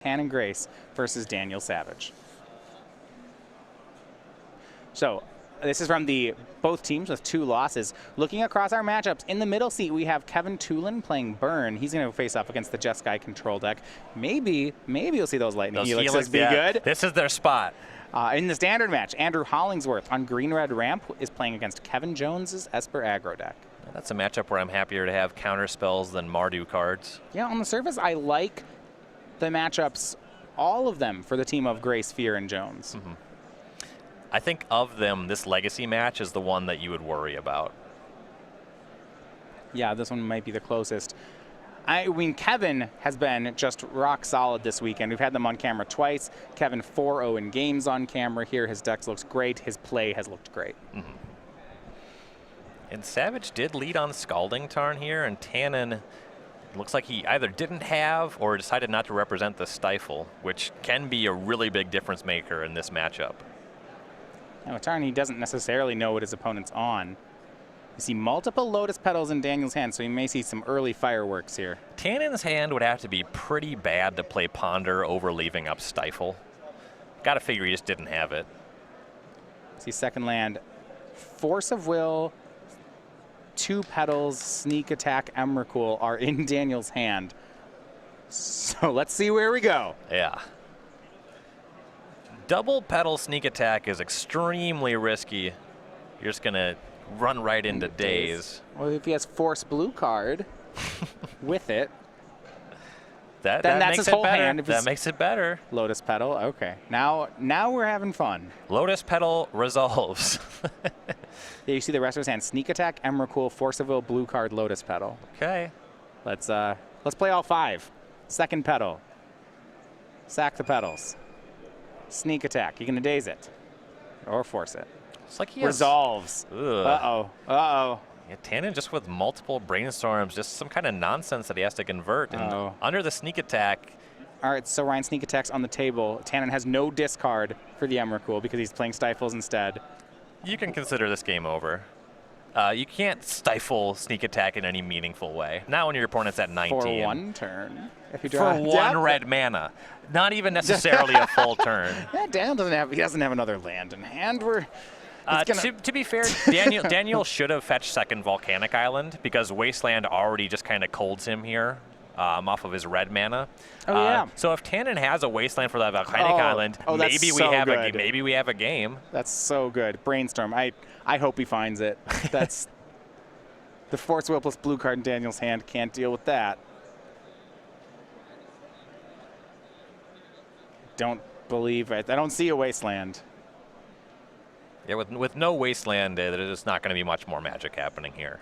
Hannah Grace versus Daniel Savage. So this is from both teams with 2 losses. Looking across our matchups, in the middle seat we have Kevin Toolan playing Burn. He's going to face off against the Jeskai control deck. Maybe you'll see those Lightning Helixes be good. This is their spot. In the standard match, Andrew Hollingsworth on green-red ramp is playing against Kevin Jones's Esper aggro deck. That's a matchup where I'm happier to have counter spells than Mardu cards. Yeah, on the surface, I like the matchups, all of them, for the team of Grace, Fear, and Jones. Mm-hmm. I think of them, this Legacy match is the one that you would worry about. Yeah, this one might be the closest. I mean, Kevin has been just rock solid this weekend. We've had them on camera twice. Kevin 4-0 in games on camera here. His deck looks great. His play has looked great. Mm-hmm. And Savage did lead on Scalding Tarn here, and Tannen looks like he either didn't have or decided not to represent the Stifle, which can be a really big difference maker in this matchup. Now, with Tarn, he doesn't necessarily know what his opponent's on. You see multiple Lotus Petals in Daniel's hand, so you may see some early fireworks here. Tannen's hand would have to be pretty bad to play Ponder over leaving up Stifle. Gotta figure he just didn't have it. See second land, Force of Will, 2 Petals, Sneak Attack, Emrakul are in Daniel's hand. So let's see where we go. Yeah. Double Petal Sneak Attack is extremely risky. You're just gonna run right into Daze. Well, if he has Force Blue card with it, then that's makes his it whole better. hand. That makes it better. Lotus Petal, okay. Now we're having fun. Lotus Petal resolves. Yeah, you see the rest of his hand: Sneak Attack, Emrakul, Force of Will, Blue card, Lotus Petal. Okay. Let's play all 5. Second Petal. Sack the petals. Sneak Attack. You gonna Daze it or force it? It's like he resolves. Uh-oh. Uh-oh. Yeah, Tannen just with multiple brainstorms, just some kind of nonsense that he has to convert. And under the Sneak Attack. All right, so Ryan Sneak Attack's on the table. Tannen has no discard for the Emrakul because he's playing Stifles instead. You can consider this game over. You can't stifle Sneak Attack in any meaningful way. Not when your opponent's at 19. For 1 turn. If you draw for 1 red mana. Not even necessarily a full turn. Yeah, Daniel doesn't have another land in hand. To be fair, Daniel should have fetched second Volcanic Island because Wasteland already just kind of colds him here off of his red mana. Oh, yeah. So if Tannen has a Wasteland for that Volcanic Island, maybe we have a game. That's so good. Brainstorm. I hope he finds it. That's the Force Will plus blue card in Daniel's hand. Can't deal with that. Don't believe it. I don't see a Wasteland. Yeah, with no Wasteland, there's just not going to be much more magic happening here.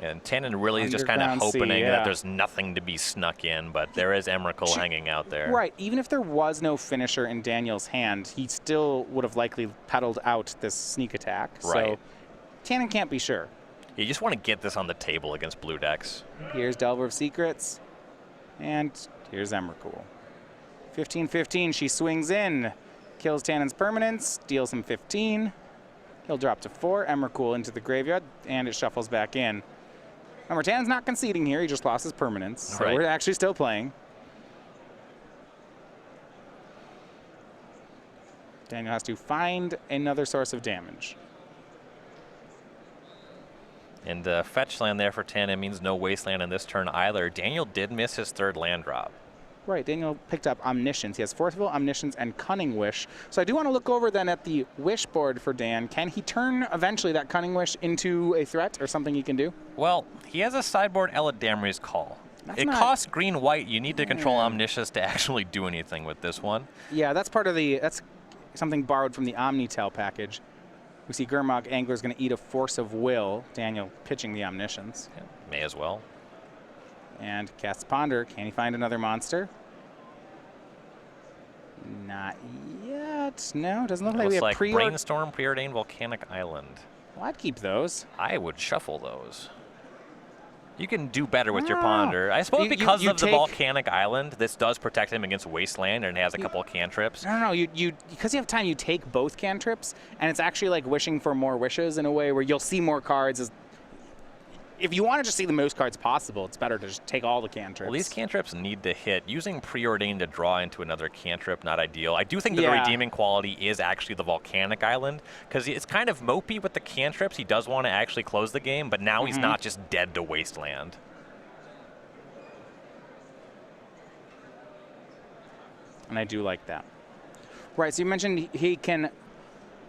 And Tannen really is just kind of hoping that there's nothing to be snuck in, but there is Emrakul hanging out there. Right. Even if there was no finisher in Daniel's hand, he still would have likely peddled out this Sneak Attack. Right. So Tannen can't be sure. You just want to get this on the table against blue decks. Here's Delver of Secrets, and here's Emrakul. 15-15, she swings in, kills Tannen's permanents, deals him 15. He'll drop to 4, Emrakul into the graveyard, and it shuffles back in. Remember, Tannen's not conceding here. He just lost his permanents, so we're actually still playing. Daniel has to find another source of damage. And fetch land there for Tannen means no Wasteland in this turn either. Daniel did miss his 3rd land drop. Right, Daniel picked up Omniscience. He has Force of Will, Omniscience, and Cunning Wish. So I do want to look over then at the Wish board for Dan. Can he turn eventually that Cunning Wish into a threat or something he can do? Well, he has a sideboard Eladamri's Call. It costs green-white. You need to control Omniscience to actually do anything with this one. Yeah, that's something borrowed from the Omnitel package. We see Gurmag Angler's going to eat a Force of Will. Daniel pitching the Omniscience. Yeah, may as well. And casts Ponder. Can he find another monster? Not yet. No, doesn't look like we have Brainstorm, Preordained, Volcanic Island. Well, I'd keep those. I would shuffle those. You can do better with your Ponder. I suppose because of the volcanic island, this does protect him against wasteland, and it has a couple of cantrips. No, because you have time, you take both cantrips, and it's actually like wishing for more wishes in a way where you'll see more cards. If you want to just see the most cards possible, it's better to just take all the cantrips. Well, these cantrips need to hit. Using Preordained to draw into another cantrip, not ideal. I do think that the redeeming quality is actually the Volcanic Island, because it's kind of mopey with the cantrips. He does want to actually close the game, but now he's not just dead to Wasteland. And I do like that. Right, so you mentioned he can...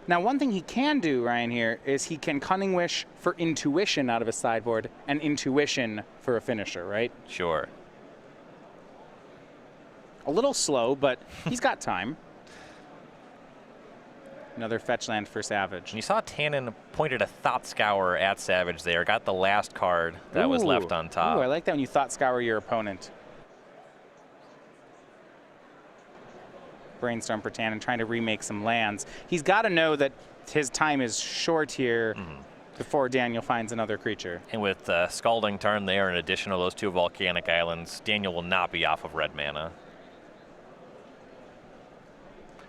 Now, one thing he can do, Ryan, here, is he can Cunning Wish for Intuition out of his sideboard and Intuition for a finisher, right? Sure. A little slow, but he's got time. Another fetch land for Savage. And you saw Tannen pointed a Thought Scour at Savage there, got the last card that was left on top. Ooh, I like that when you Thought Scour your opponent. Brainstorm for Tannen, trying to remake some lands. He's got to know that his time is short here before Daniel finds another creature. And with Scalding Tarn there, in addition to those two Volcanic Islands, Daniel will not be off of red mana.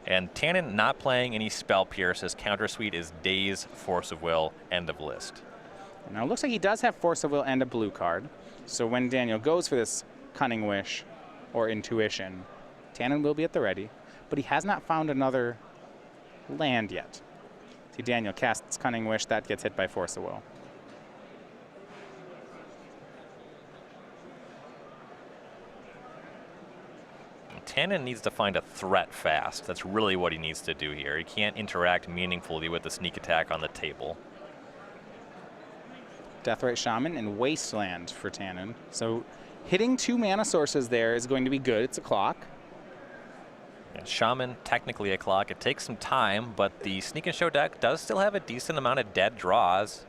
And Tannen not playing any Spell Pierce. His counter suite is Daze, Force of Will, End of List. Now it looks like he does have Force of Will and a blue card. So when Daniel goes for this Cunning Wish or Intuition, Tannen will be at the ready. But he has not found another land yet. See, Daniel casts Cunning Wish, that gets hit by Force of Will. Tannen needs to find a threat fast. That's really what he needs to do here. He can't interact meaningfully with the sneak attack on the table. Deathrite Shaman and Wasteland for Tannen. So hitting 2 mana sources there is going to be good. It's a clock. Yeah, Shaman, technically a clock. It takes some time, but the Sneak and Show deck does still have a decent amount of dead draws.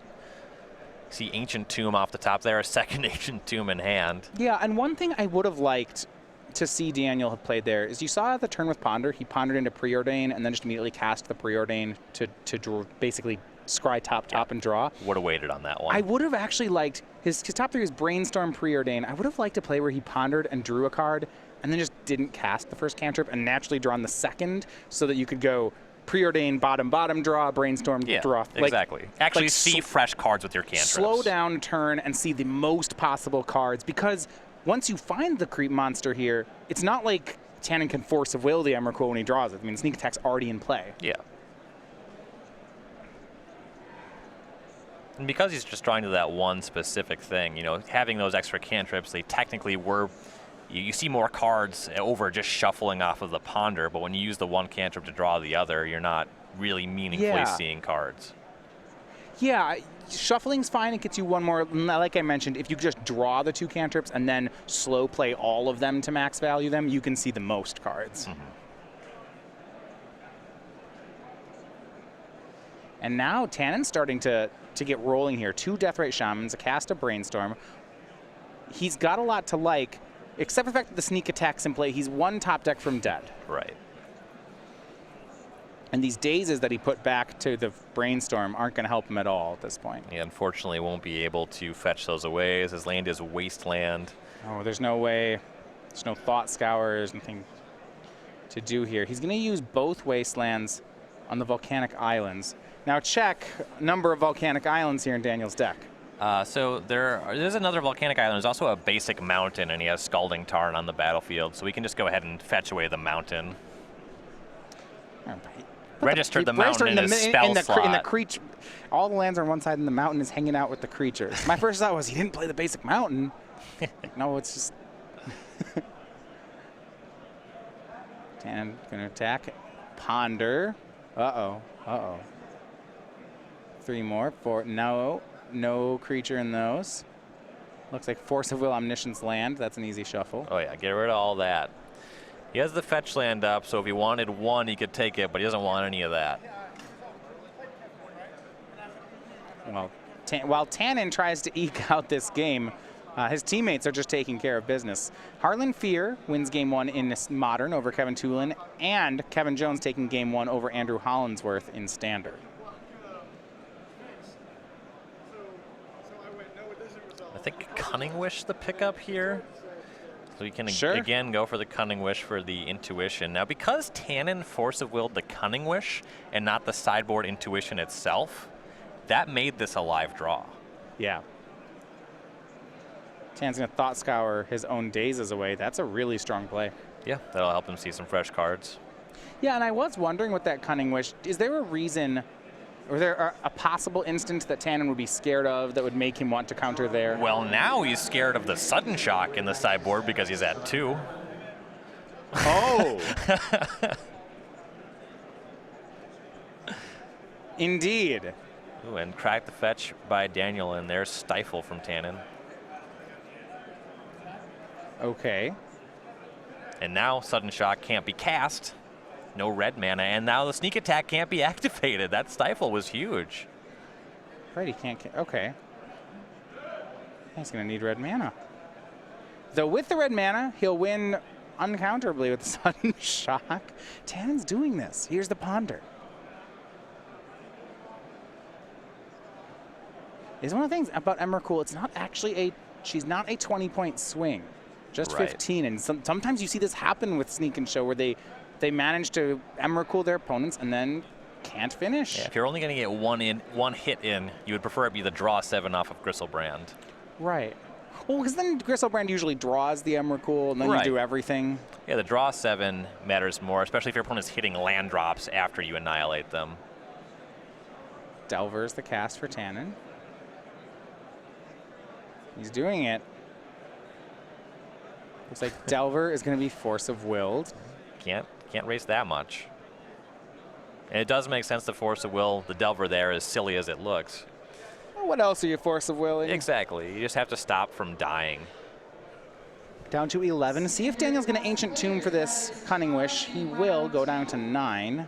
See Ancient Tomb off the top there, a second Ancient Tomb in hand. Yeah, and one thing I would have liked to see Daniel have played there is you saw at the turn with Ponder, he pondered into Preordain and then just immediately cast the Preordain to draw, basically scry top and draw. Would have waited on that one. I would have actually liked, his top 3 is Brainstorm, Preordain. I would have liked a play where he pondered and drew a card and then just didn't cast the first cantrip and naturally drawn the second so that you could go Preordain, bottom, draw, Brainstorm, draw. Exactly. Actually see fresh cards with your cantrips. Slow down turn and see the most possible cards, because once you find the creep monster here, it's not like Tannen can Force of Will the Emrakul when he draws it. I mean, Sneak Attack's already in play. Yeah. And because he's just drawing to that one specific thing, you know, having those extra cantrips, they technically were... You see more cards over just shuffling off of the Ponder, but when you use the one cantrip to draw the other, you're not really meaningfully seeing cards. Yeah, shuffling's fine. It gets you one more. Like I mentioned, if you just draw the 2 cantrips and then slow play all of them to max value them, you can see the most cards. And now Tannen's starting to get rolling here. 2 Deathrite Shamans, a cast of Brainstorm. He's got a lot to like, except for the fact that the Sneak Attack's in play. He's 1 top deck from dead. Right. And these dazes that he put back to the Brainstorm aren't going to help him at all at this point. He unfortunately won't be able to fetch those away, as his land is Wasteland. Oh, there's no way. There's no Thought Scour. There's nothing to do here. He's going to use both Wastelands on the Volcanic Islands. Now check number of Volcanic Islands here in Daniel's deck. So there's another Volcanic Island. There's also a basic mountain, and he has Scalding Tarn on the battlefield, so we can just go ahead and fetch away the mountain. Register the mountain in his spell slot. In the creature, all the lands are on one side, and the mountain is hanging out with the creatures. My first thought was he didn't play the basic mountain. No, it's just... Tannen gonna attack. Ponder. Uh-oh. 3 more. 4. No creature in those. Looks like Force of Will, Omniscience land. That's an easy shuffle. Oh yeah, get rid of all that. He has the fetch land up, so if he wanted 1, he could take it, but he doesn't want any of that. Well, while Tannen tries to eke out this game, his teammates are just taking care of business. Harlan Fear wins Game 1 in Modern over Kevin Toolan, and Kevin Jones taking Game 1 over Andrew Hollingsworth in Standard. I think Cunning Wish the pickup here. So we can Sure. again go for the Cunning Wish for the Intuition. Now, because Tannen Force of Willed the Cunning Wish and not the sideboard Intuition itself, that made this a live draw. Yeah. Tannen's going to Thought Scour his own Dazes away. That's a really strong play. Yeah, that'll help him see some fresh cards. Yeah, and I was wondering with that Cunning Wish, is there a reason, or there a possible instance that Tannen would be scared of that would make him want to counter there? Well, now he's scared of the Sudden Shock in the sideboard because he's at 2. Oh! Indeed. Ooh, and Crack the Fetch by Daniel, and there's Stifle from Tannen. Okay. And now Sudden Shock can't be cast. No red mana, and now the Sneak Attack can't be activated. That Stifle was huge. Right, he can't. Okay. He's going to need red mana. Though with the red mana, he'll win uncounterably with the Sudden Shock. Tannen's doing this. Here's the Ponder. It's one of the things about Emrakul, it's not actually she's not a 20-point swing. Just Right. 15. And sometimes you see this happen with Sneak and Show where they manage to Emrakul their opponents and then can't finish. Yeah, if you're only going to get one hit in, you would prefer it be the draw 7 off of Gristlebrand. Right. Well, because then Gristlebrand usually draws the Emrakul and then Right. you do everything. Yeah, the draw 7 matters more, especially if your opponent's hitting land drops after you annihilate them. Delver's the cast for Tannen. He's doing it. Looks like Delver is going to be Force of Willed. Can't race that much. And it does make sense to Force of Will the Delver there, as silly as it looks. Well, what else are you Force of Willing? Exactly. You just have to stop from dying. Down to 11. See if Daniel's going to Ancient Tomb for this Cunning Wish. He will go down to 9.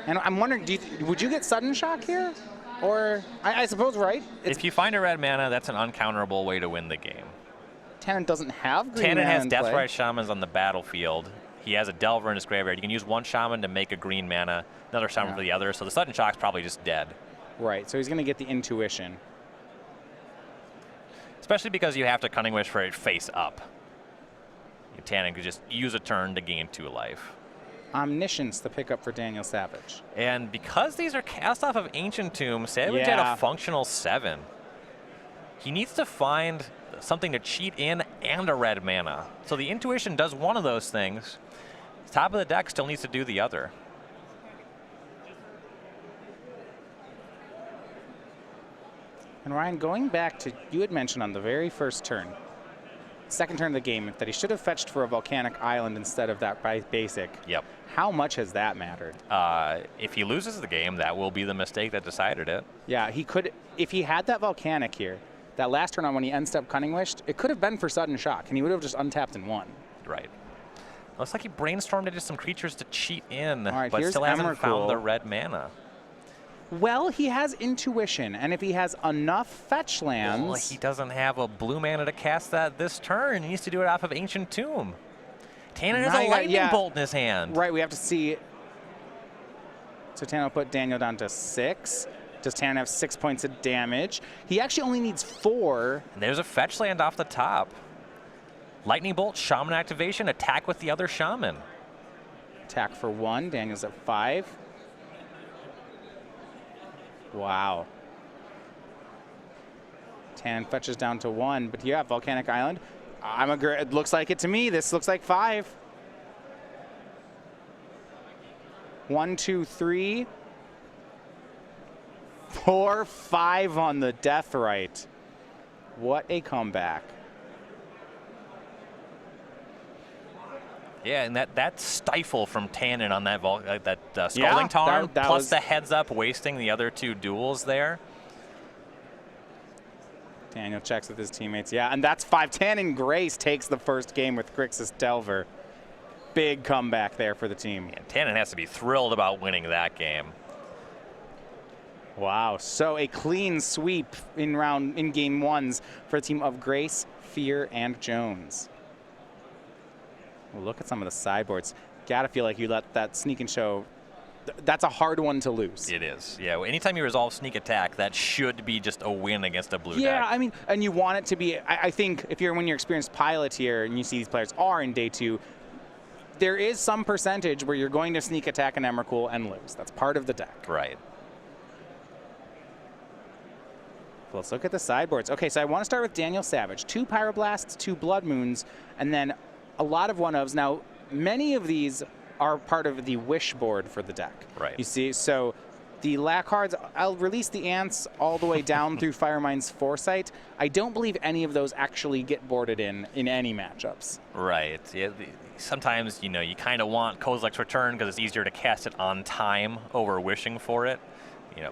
And I'm wondering, would you get Sudden Shock here? Or, I suppose, right? If you find a red mana, that's an uncounterable way to win the game. Tannen doesn't have green Tannen mana has in Deathrise play. Shamans on the battlefield. He has a Delver in his graveyard. You can use one Shaman to make a green mana, another Shaman for the other, so the Sudden Shock's probably just dead. Right, so he's going to get the Intuition. Especially because you have to Cunning Wish for it face up. Tannen could just use a turn to gain 2 life. Omniscience, the pickup for Daniel Savage. And because these are cast off of Ancient Tomb, Savage had a functional 7. He needs to find something to cheat in and a red mana. So the Intuition does one of those things. Top of the deck still needs to do the other. And Ryan, going back to, you had mentioned on the very first turn, second turn of the game, that he should have fetched for a Volcanic Island instead of that basic. Yep. How much has that mattered? If he loses the game, that will be the mistake that decided it. Yeah, he could, if he had that Volcanic here, that last turn on when he end-step Cunning Wished, it could have been for Sudden Shock, and he would have just untapped and won. Right. Looks like he brainstormed into some creatures to cheat in, right, but still hasn't Emrakul. found the red mana. Well, he has Intuition, and if he has enough fetch lands... Well, he doesn't have a blue mana to cast that this turn. He needs to do it off of Ancient Tomb. Tannen has a Lightning Bolt in his hand. Right, we have to see... So Tannen will put Daniel down to 6. Does Tannen have 6 points of damage? He actually only needs 4. And there's a fetch land off the top. Lightning Bolt, Shaman activation, attack with the other Shaman. Attack for 1. Daniel's at 5. Wow. Tannen fetches down to 1, but yeah, Volcanic Island. It looks like it to me. This looks like 5. 1, 2, 3, 4, 5 on the Deathrite. What a comeback. Yeah, and that stifle from Tannen on that Scalding Tarn, that plus was the heads up wasting the other 2 duels there. Daniel checks with his teammates. Yeah, and that's 5. Tannen Grace takes the first game with Grixis Delver. Big comeback there for the team. And Tannen has to be thrilled about winning that game. Wow, so a clean sweep in game 1s for the team of Grace, Fear, and Jones. Well, look at some of the sideboards. Gotta feel like you let that Sneak and Show that's a hard one to lose. It is. Yeah. Anytime you resolve sneak attack, that should be just a win against a blue deck. Yeah, I mean, and you want it to be. I think if when you're experienced pilot here and you see these players are in day 2, there is some percentage where you're going to sneak attack an Emrakul and lose. That's part of the deck. Right. Let's look at the sideboards. Okay, so I want to start with Daniel Savage. 2 Pyroblasts, 2 Blood Moons, and then a lot of one-ofs. Now, many of these are part of the wish board for the deck. Right. You see, so the lack cards, I'll release the Ants all the way down through Firemind's Foresight. I don't believe any of those actually get boarded in any matchups. Right. Yeah, sometimes, you kind of want Kozilek's Return because it's easier to cast it on time over wishing for it.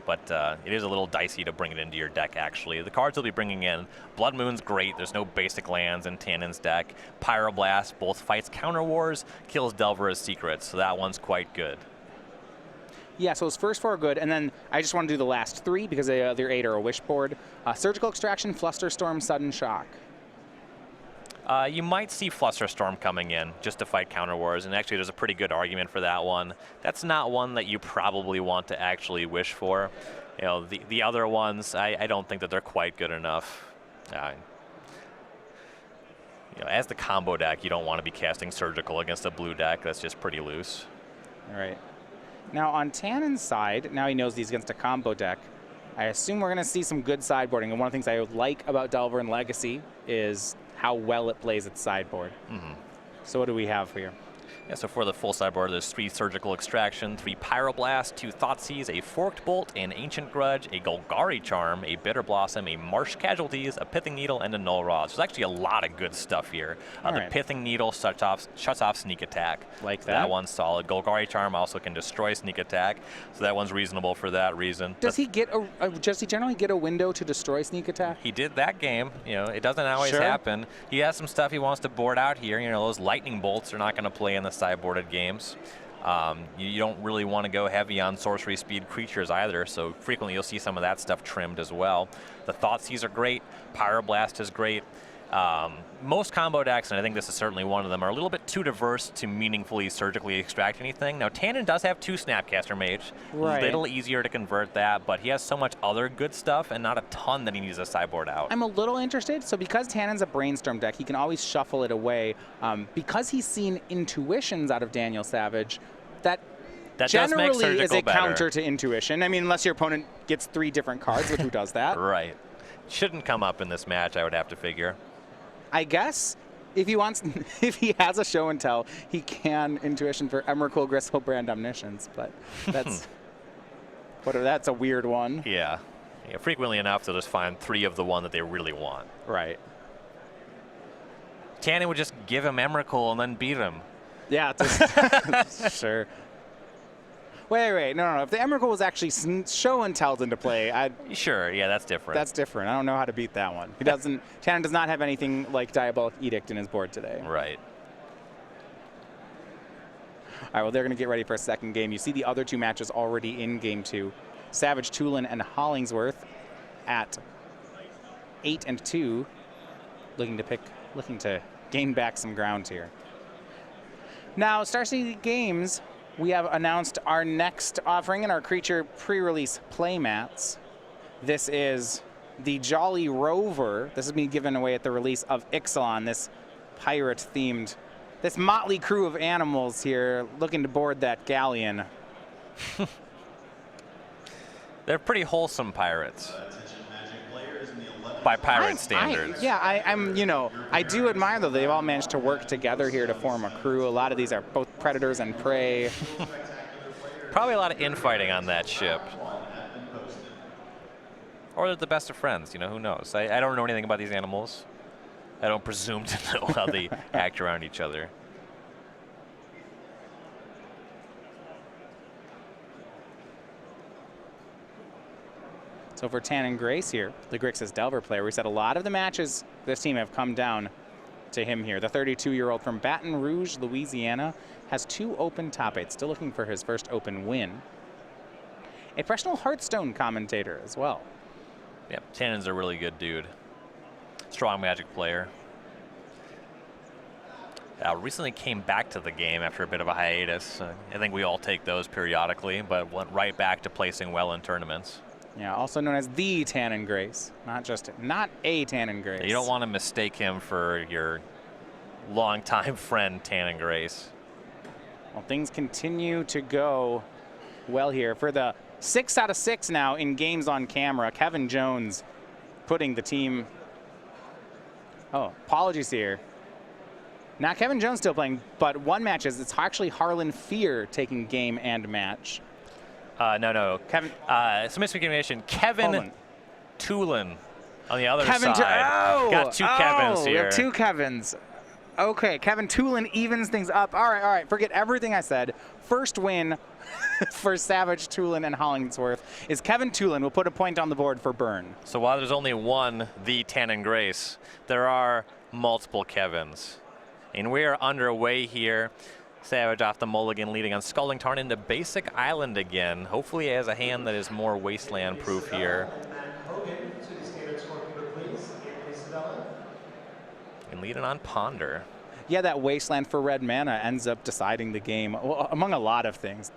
But it is a little dicey to bring it into your deck, actually. The cards you'll be bringing in, Blood Moon's great. There's no basic lands in Tannen's deck. Pyroblast both fights Counter Wars, kills Delvera's Secrets, so that one's quite good. Yeah, so his first 4 are good, and then I just want to do the last 3 because the other 8 are a wish board. Surgical Extraction, Flusterstorm, Sudden Shock. You might see Flusterstorm coming in just to fight Counter Wars, and actually there's a pretty good argument for that one. That's not one that you probably want to actually wish for. The other ones, I don't think that they're quite good enough. As the combo deck, you don't want to be casting Surgical against a blue deck. That's just pretty loose. All right. Now on Tannen's side, now he knows he's against a combo deck. I assume we're going to see some good sideboarding, and one of the things I like about Delver and Legacy is how well it plays its sideboard. Mm-hmm. So what do we have here? Yeah, so for the full sideboard, there's 3 Surgical Extraction, 3 Pyroblast, 2 Thoughtseize, a Forked Bolt, an Ancient Grudge, a Golgari Charm, a Bitter Blossom, a Marsh Casualties, a Pithing Needle, and a Null Rod. So there's actually a lot of good stuff here. The Pithing Needle shuts off Sneak Attack. Like that. That one's solid. Golgari Charm also can destroy Sneak Attack, so that one's reasonable for that reason. Does he generally get a window to destroy Sneak Attack? He did that game. It doesn't always happen. He has some stuff he wants to board out here. Those Lightning Bolts are not going to play in the sideboarded games. You don't really want to go heavy on sorcery speed creatures either, so frequently you'll see some of that stuff trimmed as well. The Thoughtseize are great. Pyroblast is great. Most combo decks, and I think this is certainly one of them, are a little bit too diverse to meaningfully surgically extract anything. Now, Tannen does have 2 Snapcaster Mage. Right. A little easier to convert that, but he has so much other good stuff and not a ton that he needs to sideboard out. I'm a little interested. So because Tannen's a Brainstorm deck, he can always shuffle it away. Because he's seen Intuitions out of Daniel Savage, that generally is a counter to Intuition. I mean, unless your opponent gets 3 different cards, but who does that? Right. Shouldn't come up in this match, I would have to figure. I guess if he has a show and tell, he can Intuition for Emrakul, Gristlebrand, Omniscience, but that's a weird one. Yeah. Frequently enough, they'll just find 3 of the one that they really want. Right. Tannen would just give him Emrakul and then beat him. Yeah, sure. Wait, no. If the Emrakul was actually show and tells into play, Sure, yeah, that's different. That's different. I don't know how to beat that one. He doesn't. Tannen does not have anything like Diabolic Edict in his board today. Right. All right, well, they're going to get ready for a second game. You see the other 2 matches already in game 2. Savage, Toolan, and Hollingsworth at 8 and 2, looking to gain back some ground here. Now, Star City Games, we have announced our next offering in our creature pre-release playmats. This is the Jolly Rover. This is being given away at the release of Ixalan, this pirate-themed, this motley crew of animals here looking to board that galleon. They're pretty wholesome pirates. By pirate standards. I do admire, though, they've all managed to work together here to form a crew. A lot of these are both predators and prey. Probably a lot of infighting on that ship. Or they're the best of friends, who knows? I don't know anything about these animals. I don't presume to know how they act around each other. So for Tannen Grace here, the Grixis Delver player, we said a lot of the matches this team have come down to him here. The 32-year-old from Baton Rouge, Louisiana, has 2 open top 8s, still looking for his first open win. A professional Hearthstone commentator as well. Yep, Tannen's a really good dude. Strong Magic player. Recently came back to the game after a bit of a hiatus. I think we all take those periodically, but went right back to placing well in tournaments. Yeah, also known as the Tannen Grace, not a Tannen Grace. You don't want to mistake him for your longtime friend Tannen Grace. Well, things continue to go well here. For the 6 out of 6 now in games on camera, Kevin Jones putting the team... Oh, apologies here. Not Kevin Jones still playing, but one match is it's actually Harlan Fear taking game and match. No. Kevin. Some miscommunication. Kevin Toolan on the other Kevin side. Got two Kevins here. We have two Kevins. Okay, Kevin Toolan evens things up. All right. Forget everything I said. First win for Savage, Toolan, and Hollingsworth is Kevin Toolan will put a point on the board for Burn. So while there's only one, the Tannen Grace, there are multiple Kevins. And we are underway here. Savage off the mulligan, leading on Scalding Tarn into Basic Island again. Hopefully he has a hand that is more Wasteland proof here. And leading on Ponder. Yeah, that Wasteland for red mana ends up deciding the game, well, among a lot of things.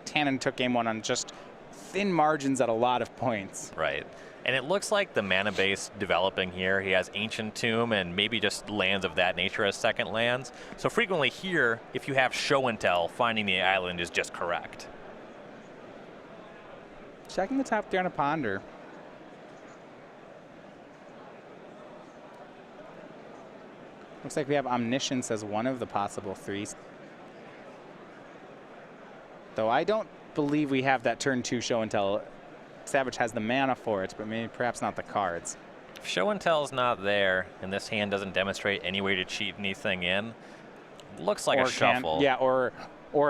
Tannen took game one on just thin margins at a lot of points. Right. And it looks like the mana base developing here. He has Ancient Tomb and maybe just lands of that nature as second lands. So frequently here, if you have Show and Tell, finding the island is just correct. Checking the top there on a Ponder. Looks like we have Omniscience as one of the possible 3s. Though I don't believe we have that turn 2 Show and Tell. Savage has the mana for it, but maybe perhaps not the cards. If Show and Tell's not there, and this hand doesn't demonstrate any way to cheat anything in, looks like a shuffle. Yeah, or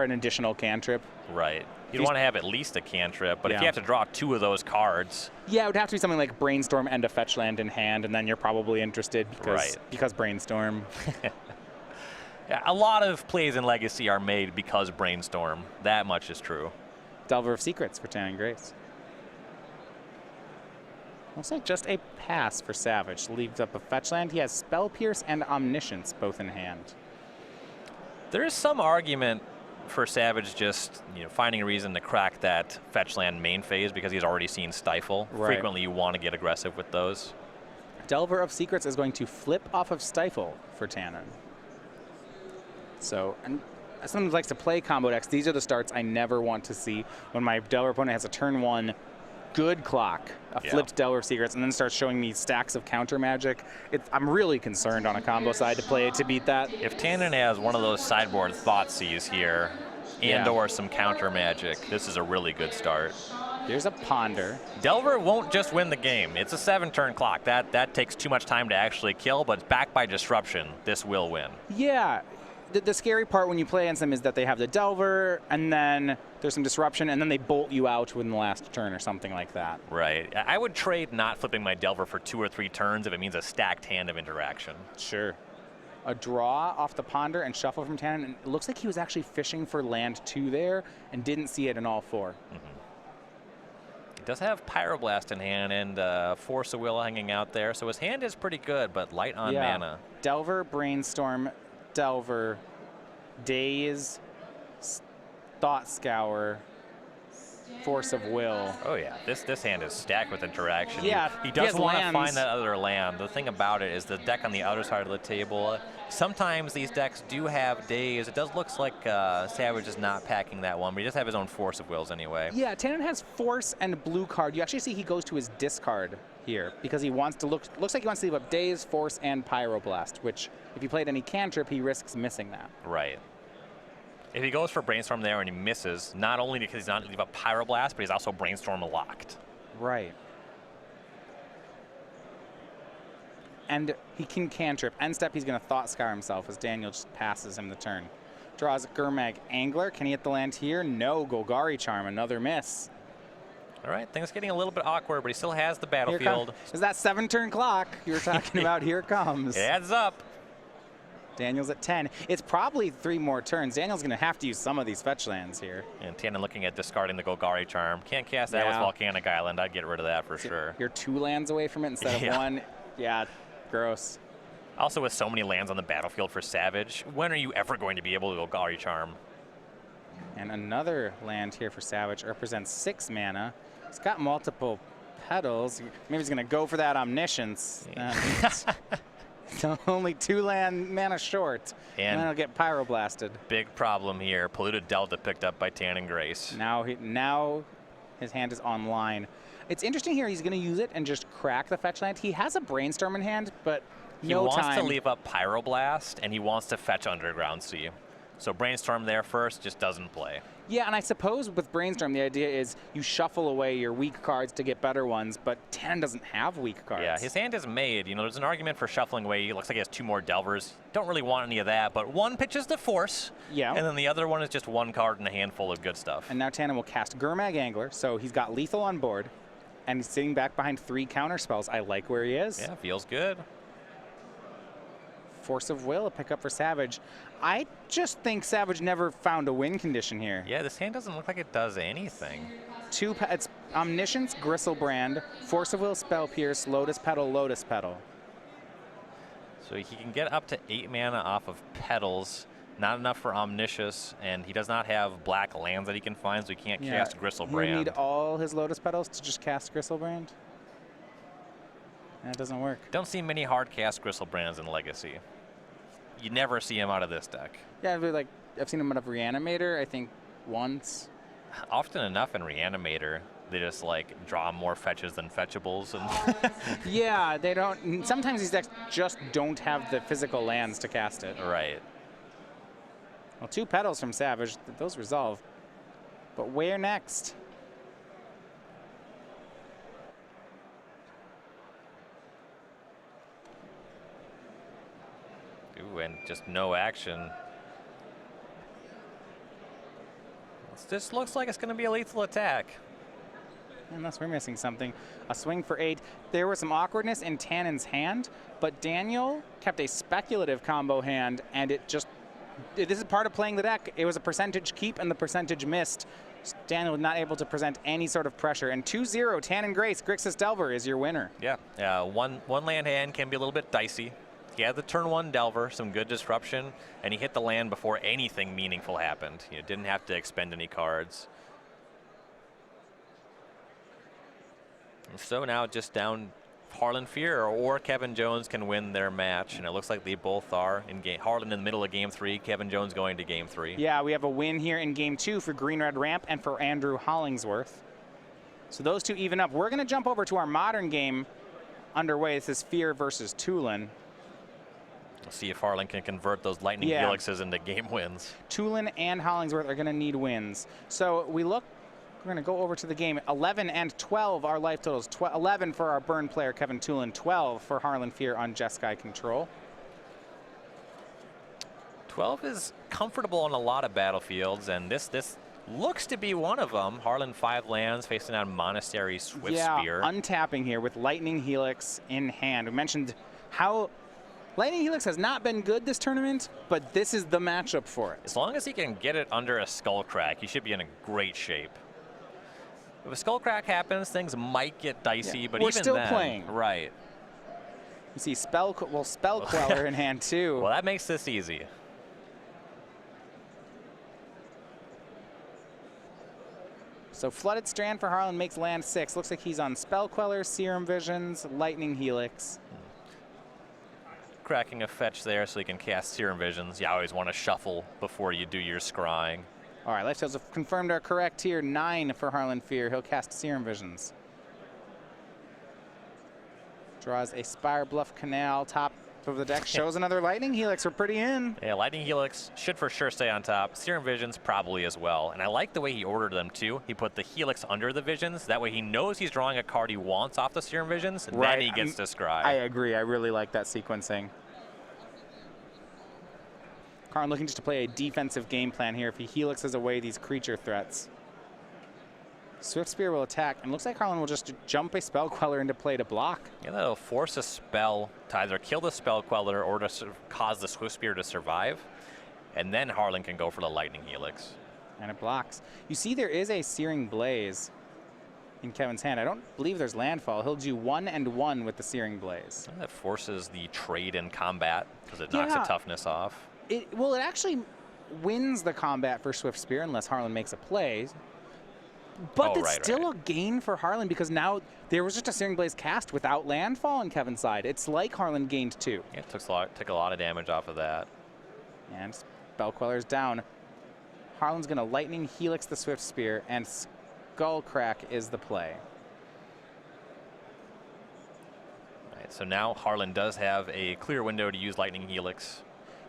an additional cantrip. Right. You'd want to have at least a cantrip, but if you have to draw 2 of those cards... Yeah, it would have to be something like Brainstorm and a fetch land in hand, and then you're probably interested because Brainstorm. Yeah, a lot of plays in Legacy are made because Brainstorm. That much is true. Delver of Secrets for Tannen Grace. Looks like just a pass for Savage. Leaves up a fetch land. He has Spell Pierce and Omniscience both in hand. There is some argument for Savage just finding a reason to crack that fetch land main phase because he's already seen Stifle. Right. Frequently you want to get aggressive with those. Delver of Secrets is going to flip off of Stifle for Tannen. So, and someone likes to play combo decks. These are the starts I never want to see when my Delver opponent has a turn 1 good clock, a flipped Delver of Secrets, and then starts showing me stacks of counter magic. I'm really concerned on a combo side to play it to beat that. If Tannen has one of those sideboard Thoughtseize here, and or some counter magic, this is a really good start. Here's a Ponder. Delver won't just win the game. It's a 7-turn clock. That takes too much time to actually kill, but backed by Disruption, this will win. Yeah. The scary part when you play against them is that they have the Delver, and then there's some disruption, and then they bolt you out within the last turn or something like that. Right. I would trade not flipping my Delver for 2 or 3 turns if it means a stacked hand of interaction. Sure. A draw off the Ponder and shuffle from Tannen, and it looks like he was actually fishing for land 2 there and didn't see it in all 4. He does have Pyroblast in hand and Force of Will hanging out there, so his hand is pretty good, but light on mana. Delver, Brainstorm, Delver, Daze, Thought Scour, Force of Will. Oh yeah, this hand is stacked with interaction. Yeah, he does want to find that other land. The thing about it is the deck on the other side of the table. Sometimes these decks do have Daze. It does look like Savage is not packing that one, but he does have his own Force of Wills anyway. Yeah, Tannen has Force and blue card. You actually see he goes to his discard here because he wants to looks like he wants to leave up Daze, Force, and Pyroblast, which if he played any cantrip, he risks missing that. Right. If he goes for Brainstorm there and he misses, not only because he's not leave up Pyroblast, but he's also Brainstorm locked. Right. And he can cantrip. End step, he's going to Thought Scour himself as Daniel just passes him the turn. Draws Gurmag Angler. Can he hit the land here? No. Golgari Charm, another miss. All right, things getting a little bit awkward, but he still has the battlefield. Is that 7-turn clock you were talking about? Here it comes. It adds up. Daniel's at 10. It's probably 3 more turns. Daniel's going to have to use some of these fetch lands here. And Tannen looking at discarding the Golgari Charm. Can't cast that with Volcanic Island. I'd get rid of that for sure. You're 2 lands away from it instead of 1. Yeah, gross. Also, with so many lands on the battlefield for Savage, when are you ever going to be able to go Gaudy Charm? And another land here for Savage represents 6 mana. It's got multiple petals. Maybe he's going to go for that Omniscience. It's only 2 land mana short. And then he'll get Pyroblasted. Big problem here. Polluted Delta picked up by Tan and Grace. Now his hand is online. It's interesting here. He's going to use it and just crack the fetch land. He has a Brainstorm in hand, but he wants to leave up Pyroblast, and he wants to fetch Underground Sea. So Brainstorm there first just doesn't play. Yeah, and I suppose with Brainstorm, the idea is you shuffle away your weak cards to get better ones, but Tan doesn't have weak cards. Yeah, his hand is made. You know, there's an argument for shuffling away. It looks like he has 2 more Delvers. Don't really want any of that, but one pitches the Force. Yeah. And then the other one is just 1 card and a handful of good stuff. And now Tannen will cast Gurmag Angler, so he's got lethal on board, and he's sitting back behind 3 counter spells. I like where he is. Yeah, feels good. Force of Will, a pickup for Savage. I just think Savage never found a win condition here. Yeah, this hand doesn't look like it does anything. It's Omniscience, Gristlebrand, Force of Will, Spell Pierce, Lotus Petal, Lotus Petal. So he can get up to 8 mana off of Petals. Not enough for Omniscience, and he does not have black lands that he can find, so he can't cast Gristlebrand. You need all his Lotus Petals to just cast Gristlebrand? That doesn't work. Don't see many hard cast Gristlebrands in Legacy. You never see him out of this deck. Yeah, like I've seen him out of Reanimator, I think once. Often enough in Reanimator, they just like draw more fetches than fetchables. And yeah, they don't. Sometimes these decks just don't have the physical lands to cast it. Right. Well, 2 Petals from Savage, those resolve. But where next? Ooh, and just no action. This looks like it's going to be a lethal attack. Unless we're missing something. A swing for 8. There was some awkwardness in Tannen's hand, but Daniel kept a speculative combo hand, and this is part of playing the deck. It was a percentage keep, and the percentage missed. Daniel was not able to present any sort of pressure. And 2-0, Tannen Grace, Grixis Delver is your winner. Yeah, one land hand can be a little bit dicey. He had the turn 1 Delver, some good disruption, and he hit the land before anything meaningful happened. You didn't have to expend any cards. And so now just down Harlan Fear or Kevin Jones can win their match, and it looks like they both are in game. Harlan in the middle of game 3, Kevin Jones going to game 3. Yeah, we have a win here in game 2 for Green Red Ramp and for Andrew Hollingsworth. So those 2 even up. We're going to jump over to our modern game underway. This is Fear versus Toolan. We'll see if Harlan can convert those lightning helixes into game wins. Toolan and Hollingsworth are going to need wins. So we're going to go over to the game. 11 and 12 our life totals. 11 for our burn player, Kevin Toolan. 12 for Harlan Fear on Jeskai Control. 12 is comfortable on a lot of battlefields, and this looks to be one of them. Harlan 5 lands facing on Monastery Swift Spear. Untapping here with Lightning Helix in hand. We mentioned how Lightning Helix has not been good this tournament, but this is the matchup for it. As long as he can get it under a Skullcrack, he should be in a great shape. If a Skullcrack happens, things might get dicey, but we're even still then, playing. Right. You see Spell Queller in hand too. Well, that makes this easy. So Flooded Strand for Harlan makes land 6. Looks like he's on Spell Queller, Serum Visions, Lightning Helix. Cracking a fetch there so you can cast Serum Visions. You always want to shuffle before you do your scrying. All right, life totals have confirmed are correct here. 9 for Harlan Fear. He'll cast Serum Visions. Draws a Spire Bluff Canal. Top of the deck shows another Lightning Helix. We're pretty in. Yeah, Lightning Helix should for sure stay on top. Serum Visions probably as well. And I like the way he ordered them too. He put the Helix under the Visions. That way he knows he's drawing a card he wants off the Serum Visions. And then he gets to scry. I agree. I really like that sequencing. Karn looking just to play a defensive game plan here if he helixes away these creature threats. Swift Spear will attack, and looks like Harlan will just jump a Spell Queller into play to block. Yeah, that'll force a spell to either kill the Spell Queller or to cause the Swift Spear to survive. And then Harlan can go for the Lightning Helix. And it blocks. You see there is a Searing Blaze. in Kevin's hand. I don't believe there's landfall. He'll do 1 and 1 with the Searing Blaze. That forces the trade in combat because it knocks the toughness off. Well, it actually wins the combat for Swift Spear unless Harlan makes a play. But it's still a gain for Harlan because now there was just a Searing Blaze cast without landfall on Kevin's side. It's like Harlan gained 2. Yeah, it took a lot of damage off of that. And Spellqueller's down. Harlan's going to Lightning Helix the Swift Spear, and Skullcrack is the play. All right, so now Harlan does have a clear window to use Lightning Helix.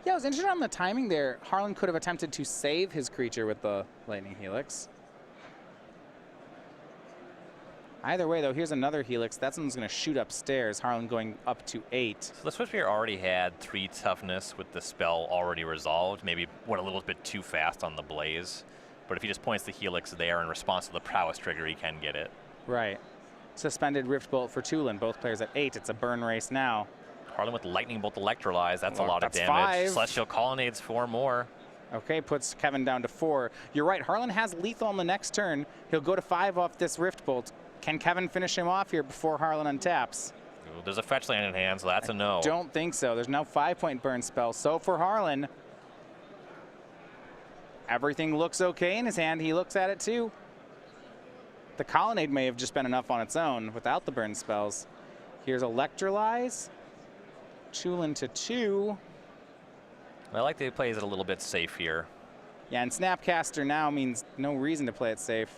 Yeah, I was interested on the timing there. Harlan could have attempted to save his creature with the Lightning Helix. Either way, though, here's another Helix. That one's going to shoot upstairs. Harlan going up to 8. So the Swift Spear already had 3 toughness with the spell already resolved. Maybe went a little bit too fast on the Blaze. But if he just points the Helix there in response to the Prowess trigger, he can get it. Right. Suspended Rift Bolt for Toolan. Both players at 8. It's a burn race now. Harlan with Lightning Bolt Electrolyze. That's a lot of damage. 5. Celestial Colonnades 4 more. Okay, puts Kevin down to 4. You're right. Harlan has lethal on the next turn. He'll go to 5 off this Rift Bolt. Can Kevin finish him off here before Harlan untaps? Ooh, there's a fetch land in hand, so that's a no. Don't think so. There's no 5-point burn spell. So for Harlan, everything looks okay in his hand. He looks at it too. The Colonnade may have just been enough on its own without the burn spells. Here's Electrolyze. Toolan to 2. I like that he plays it a little bit safe here. Yeah, and Snapcaster now means no reason to play it safe.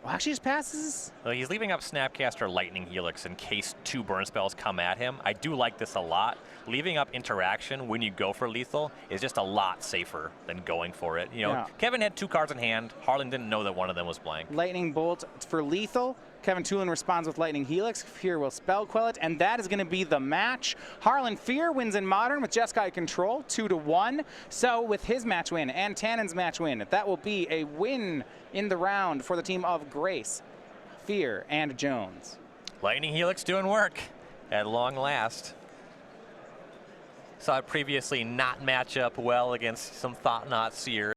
Well, actually just passes. Well, he's leaving up Snapcaster Lightning Helix in case 2 burn spells come at him. I do like this a lot. Leaving up Interaction when you go for lethal is just a lot safer than going for it. You know, Kevin had 2 cards in hand. Harlan didn't know that one of them was blank. Lightning Bolt for lethal. Kevin Toolan responds with Lightning Helix. Fear will spell quell it, and that is going to be the match. Harlan Fear wins in Modern with Jeskai Control, 2-1. So with his match win and Tannen's match win, that will be a win in the round for the team of Grace, Fear, and Jones. Lightning Helix doing work at long last. Saw it previously not match up well against some Thought-Knot Seer.